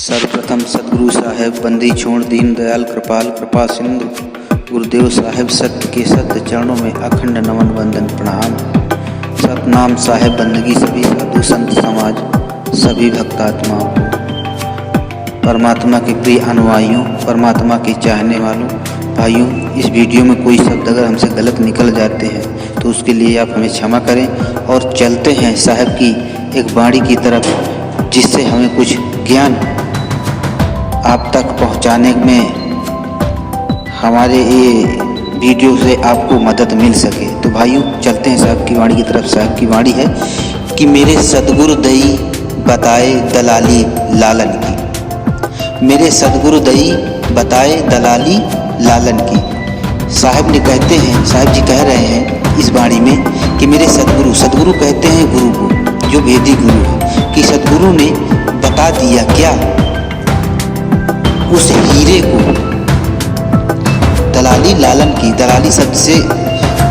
सर्वप्रथम सदगुरु साहेब बंदी छोड़ दीन दयाल कृपाल कृपा सिंधु गुरुदेव साहेब सत्य के सत्य चरणों में अखंड नमन वंदन प्रणाम। सतनाम साहेब बंदगी सभी साधु संत समाज सभी भक्तात्माओं को, परमात्मा के प्रिय अनुयायियों, परमात्मा के चाहने वालों भाइयों, इस वीडियो में कोई शब्द अगर हमसे गलत निकल जाते हैं तो उसके लिए आप हमें क्षमा करें और चलते हैं साहब की एक वाणी की तरफ, जिससे हमें कुछ ज्ञान आप तक पहुंचाने में हमारे ये वीडियो से आपको मदद मिल सके। तो भाइयों चलते हैं साहब की वाणी की तरफ। साहब की वाणी है कि मेरे सदगुरु दई बताए दलाली लालन की, मेरे सदगुरु दई बताए दलाली लालन की। साहब ने कहते हैं, साहब जी कह रहे हैं इस वाणी में कि मेरे सदगुरु, सदगुरु कहते हैं गुरु को, जो वेदी गुरु है, कि सदगुरु ने बता दिया क्या उस हीरे को, दलाली लालन की। दलाली शब्द से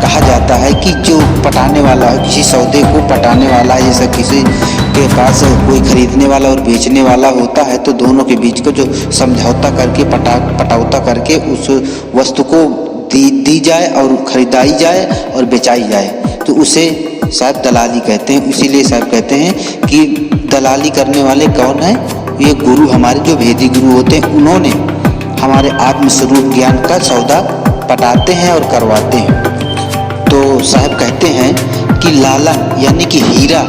कहा जाता है कि जो पटाने वाला है, किसी सौदे को पटाने वाला है, जैसा किसी के पास कोई खरीदने वाला और बेचने वाला होता है तो दोनों के बीच को जो समझौता करके पटावता करके उस वस्तु को दी जाए और खरीदाई जाए और बेचाई जाए, तो उसे शायद दलाली कहते हैं। इसीलिए साहब कहते हैं कि दलाली करने वाले कौन है? ये गुरु, हमारे जो वेदी गुरु होते हैं, उन्होंने हमारे आत्मस्वरूप ज्ञान का सौदा पटाते हैं और करवाते हैं। तो साहब कहते हैं कि लालन यानी कि हीरा,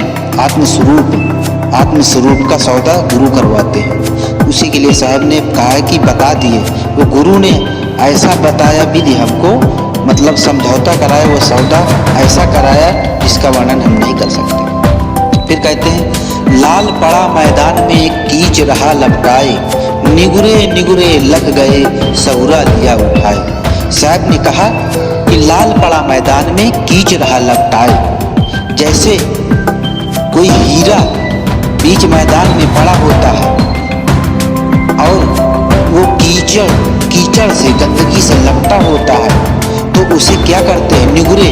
आत्मस्वरूप का सौदा गुरु करवाते हैं। उसी के लिए साहब ने कहा है कि बता दिए, वो गुरु ने ऐसा बताया विधि हमको, मतलब समझौता कराया, वो सौदा ऐसा कराया जिसका वर्णन हम नहीं कर सकते। फिर कहते हैं लाल पड़ा मैदान में कीच रहा लपटाए, निगुरे निगुरे लग गए सहुरा लिया उठाए। साहब ने कहा कि लाल पड़ा मैदान में कीच रहा लपटाए, जैसे कोई हीरा बीच मैदान में पड़ा होता है और वो कीचड़ से, गंदगी से लपटा होता है, तो उसे क्या करते हैं? निगुरे,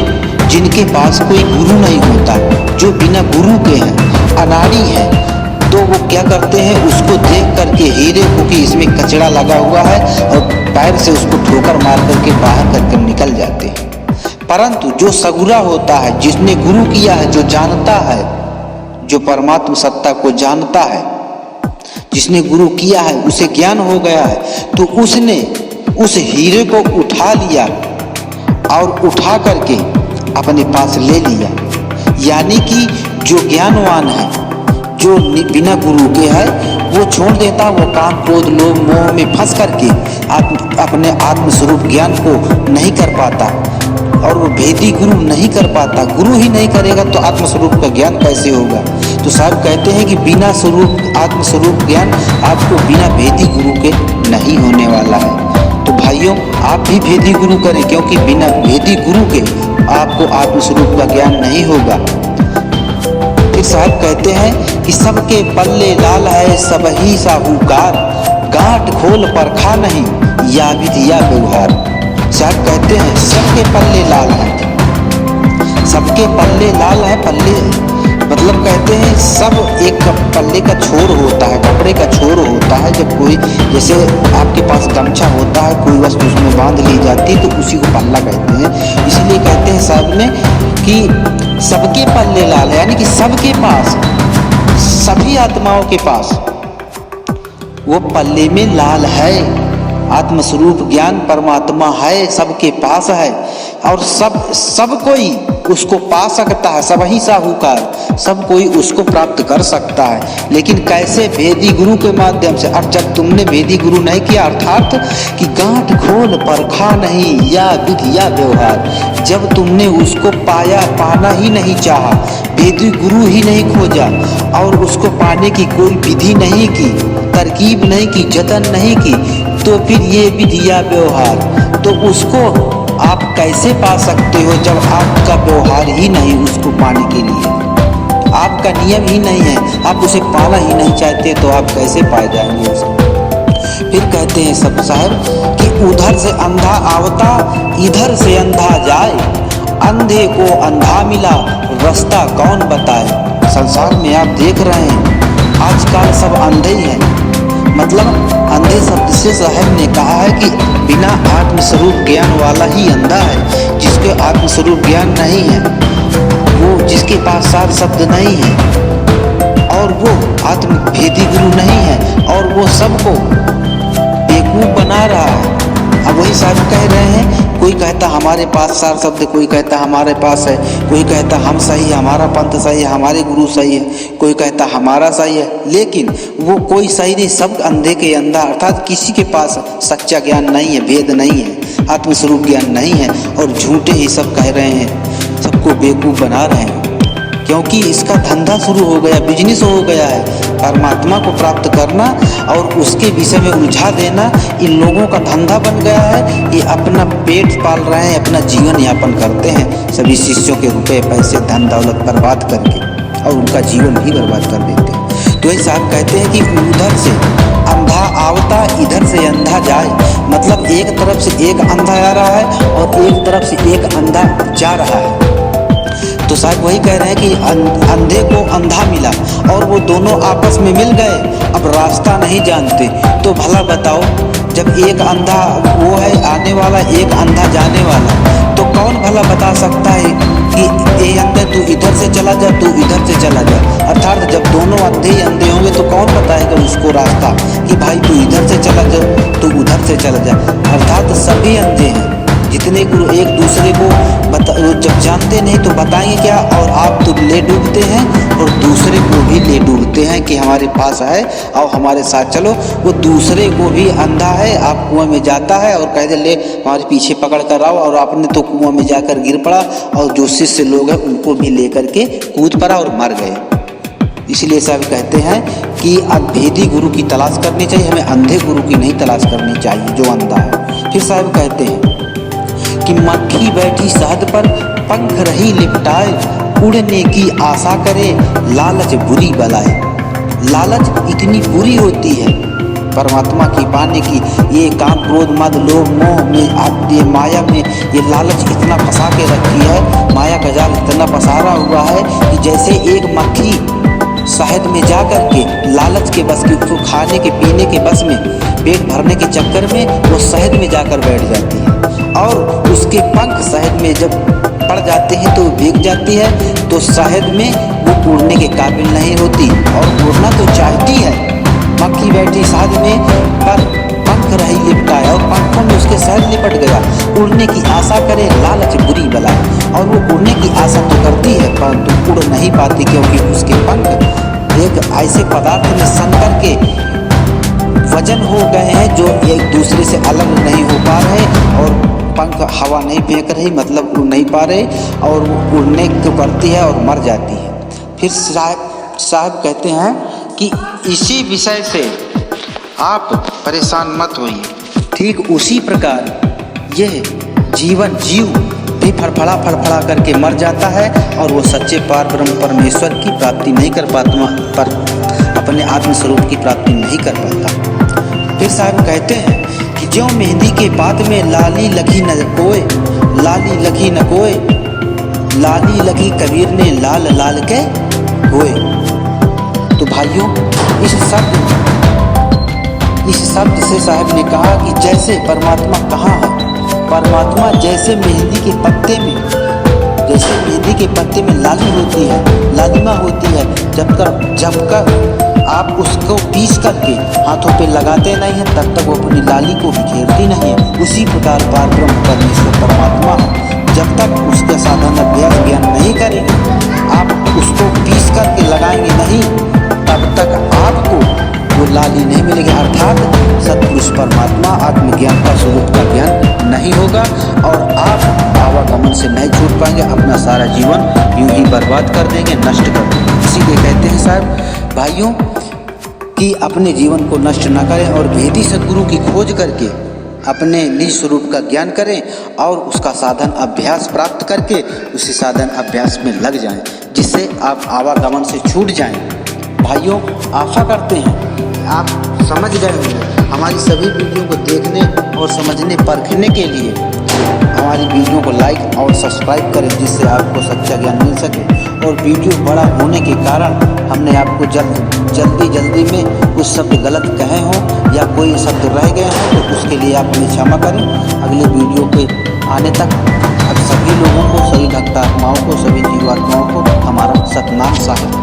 जिनके पास कोई गुरु नहीं होता, जो बिना गुरु के हैं, अनाड़ी है, तो वो क्या करते हैं? उसको देख करके हीरे को कि इसमें कचरा लगा हुआ है और पैर से उसको ठोकर मार करके बाहर करके निकल जाते हैं। परंतु जो सगुरा होता है, जिसने गुरु किया है, जो जानता है, जो परमात्मा सत्ता को जानता है, जिसने गुरु किया है, उसे ज्ञान हो गया है, तो उसने उस हीरे को उठा लिया और उठा करके अपने पास ले लिया। यानी कि जो ज्ञानवान है, जो बिना गुरु के है, वो छोड़ देता, वो काम क्रोध लोभ मोह में फंस करके अपने आत्मस्वरूप ज्ञान को नहीं कर पाता और वो भेदी गुरु नहीं कर पाता। गुरु ही नहीं करेगा तो आत्मस्वरूप का ज्ञान कैसे होगा? तो साहब कहते हैं कि बिना आत्मस्वरूप ज्ञान आपको बिना भेदी गुरु के नहीं होने वाला है। तो भाइयों आप भी भेदी गुरु करें, क्योंकि बिना भेदी गुरु के आपको आत्मस्वरूप का ज्ञान नहीं होगा। फिर साहब कहते हैं कि सबके पल्ले लाल है सब ही साहूकार, गांठ खोल परखा नहीं या विधि या व्यवहार। साहब कहते हैं सबके पल्ले लाल है, सबके पल्ले लाल है। पल्ले मतलब कहते हैं सब एक पल्ले का छोर होता है, कपड़े का छोर होता है। जब कोई, जैसे आपके पास गमछा होता है, कोई वस्तु उसमें बांध ली जाती है तो उसी को पल्ला कहते हैं। इसलिए कहते हैं साहब ने कि सबके पल्ले लाल है, यानी कि सबके पास, सभी आत्माओं के पास वो पल्ले में लाल है। आत्मस्वरूप ज्ञान परमात्मा है, सबके पास है और सब कोई उसको पा सकता है। सब ही साहूकार, सब कोई उसको प्राप्त कर सकता है। लेकिन कैसे? भेदी गुरु के माध्यम से। और जब तुमने भेदी गुरु नहीं किया, अर्थात कि गांठ खोल परखा नहीं या विधि या व्यवहार, जब तुमने उसको पाना ही नहीं चाहा, भेदी गुरु ही नहीं खोजा और उसको पाने की कोई विधि नहीं की, तरकीब नहीं की, जतन नहीं की, तो फिर ये विधि या व्यवहार, तो उसको आप कैसे पा सकते हो जब आपका व्यवहार ही नहीं उसको पाने के लिए, आपका नियम ही नहीं है, आप उसे पाना ही नहीं चाहते, तो आप कैसे पाए जाएंगे उसे? फिर कहते हैं सब साहब कि उधर से अंधा आवता इधर से अंधा जाए, अंधे को अंधा मिला रास्ता कौन बताए। संसार में आप देख रहे हैं आजकल सब अंधे ही हैं, मतलब अंधे शब्द से साहब ने कहा है कि बिना आत्मस्वरूप ज्ञान वाला ही अंधा है। जिसके आत्मस्वरूप ज्ञान नहीं है, वो जिसके पास सार शब्द नहीं है और वो आत्मभेदी गुरु नहीं है और वो सबको बेवकूफ बना रहा है। अब वही साहब कह रहे हैं, कोई कहता हमारे पास सार शब्द, कोई कहता हमारे पास है, कोई कहता हम सही है, हमारा पंथ सही है, हमारे गुरु सही है, कोई कहता हमारा सही है, लेकिन वो कोई सही नहीं, सब अंधे के अंधा, अर्थात किसी के पास सच्चा ज्ञान नहीं है, भेद नहीं है, आत्मस्वरूप ज्ञान नहीं है और झूठे ही सब कह रहे हैं, सबको बेवकूफ़ बना रहे हैं। क्योंकि इसका धंधा शुरू हो गया, बिजनेस हो गया है, परमात्मा को प्राप्त करना और उसके विषय में उलझा देना इन लोगों का धंधा बन गया है। ये अपना पेट पाल रहे हैं, अपना जीवन यापन करते हैं, सभी शिष्यों के रुपए पैसे धन दौलत बर्बाद करके और उनका जीवन भी बर्बाद कर देते हैं। तो ये साहब कहते हैं कि उधर से अंधा आवता इधर से अंधा जाए, मतलब एक तरफ से एक अंधा आ रहा है और एक तरफ से एक अंधा जा रहा है। तो साहब वही कह रहे हैं कि अंधे को अंधा मिला और वो दोनों आपस में मिल गए, अब रास्ता नहीं जानते। तो भला बताओ, जब एक अंधा वो है आने वाला, एक अंधा जाने वाला, तो कौन भला बता सकता है कि ये अंधे तू इधर से चला जा, तू इधर से चला जा। अर्थात जब दोनों अंधे ही अंधे होंगे तो कौन बताएगा उसको रास्ता कि भाई तू इधर से चला जा, तू उधर से चला जा। अर्थात सभी अंधे हैं, जितने गुरु एक दूसरे को जब जानते नहीं तो बताएंगे क्या, और आप तो ले डूबते हैं और दूसरे को भी ले डूबते हैं कि हमारे पास है और हमारे साथ चलो। वो दूसरे को भी अंधा है, आप कुआं में जाता है और कहते ले हमारे पीछे पकड़ कर आओ, और आपने तो कुआं में जाकर गिर पड़ा और जो शिष्य लोग हैं उनको भी लेकर के कूद पड़ा और मर गए। इसलिए साहब कहते हैं कि अभेदी गुरु की तलाश करनी चाहिए, हमें अंधे गुरु की नहीं तलाश करनी चाहिए जो अंधा है। फिर साहब कहते हैं कि मक्खी बैठी शहद पर पंख रही लिपटाए, उड़ने की आशा करे लालच बुरी बलाए। लालच इतनी बुरी होती है परमात्मा की पाने की, ये काम क्रोध मद लोभ मोह में ये माया में ये लालच इतना फंसा के रखी है, माया का जाल इतना पसारा हुआ है कि जैसे एक मक्खी शहद में जा कर के लालच के बस की, उसको खाने के पीने के बस में, पेट भरने के चक्कर में वो शहद में जाकर बैठ जाती है और उसके पंख शहद में जब पड़ जाते हैं तो भीग जाती है, तो शहद में वो उड़ने के काबिल नहीं होती और उड़ना तो चाहती है। मक्खी बैठी शहद में पर पंख रही लिपटाए और पंखों में उसके शहद लिपट गया, उड़ने की आशा करे लालच बुरी बलाए। और वो उड़ने की आशा तो करती है परंतु उड़ नहीं पाती, क्योंकि उसके पंख एक ऐसे पदार्थ में सन करके वजन हो गए हैं जो एक दूसरे से अलग नहीं हो पा रहे और पंख हवा नहीं फेंक रही, मतलब उड़ नहीं पा रहे और वो उड़ने को करती है और मर जाती है। फिर साहब कहते हैं कि इसी विषय से आप परेशान मत होइए, ठीक उसी प्रकार यह जीवन जीव भी फड़फड़ा करके मर जाता है और वो सच्चे पार ब्रह्म परमेश्वर की प्राप्ति नहीं कर पाता, पर अपने आत्मस्वरूप की प्राप्ति नहीं कर पाता। फिर साहब कहते हैं कि ज्यों मेहंदी के पात में लाली लगी न कोय, लाली लगी न कोय, लाली लगी कबीर ने लाल लाल के होए। तो भाइयों इस शब्द से साहब ने कहा कि जैसे परमात्मा कहाँ है, परमात्मा जैसे मेहंदी के पत्ते में, जैसे मेहंदी के पत्ते में लाली होती है, लालिमा होती है, जब तक आप उसको पीस करके हाथों पे लगाते नहीं हैं तब तक वो अपनी लाली को बिखेरती नहीं है। उसी प्रकार पार ब्रह्म परमेश्वर परमात्मा जब तक उसका साधन अभ्यास ज्ञान नहीं करेंगे, आप उसको पीस करके लगाएंगे नहीं, तब तक आपको वो लाली नहीं मिलेगी। अर्थात सत्पुरुष परमात्मा आत्मज्ञान का स्वरूप का ज्ञान नहीं होगा और आप आवागमन से नहीं छूट पाएंगे, अपना सारा जीवन यूं ही बर्बाद कर देंगे, नष्ट कर देंगे। इसीलिए कहते हैं साहब भाइयों कि अपने जीवन को नष्ट न करें और भेदी सद्गुरु की खोज करके अपने निज स्वरूप का ज्ञान करें और उसका साधन अभ्यास प्राप्त करके उसी साधन अभ्यास में लग जाएं, जिससे आप आवागमन से छूट जाएं। भाइयों आशा करते हैं आप समझ गए होंगे। हमारी सभी वीडियो को देखने और समझने परखने के लिए हमारी वीडियो को लाइक और सब्सक्राइब करें, जिससे आपको सच्चा ज्ञान मिल सके और वीडियो बड़ा होने के कारण हमने आपको जल्दी में कुछ शब्द गलत कहे हों या कोई शब्द रह गए हों तो उसके लिए आप हमें क्षमा करें। अगले वीडियो के आने तक अब सभी लोगों को, सभी भक्तात्माओं को, सभी जीवात्माओं को हमारा सतनाम साहिब।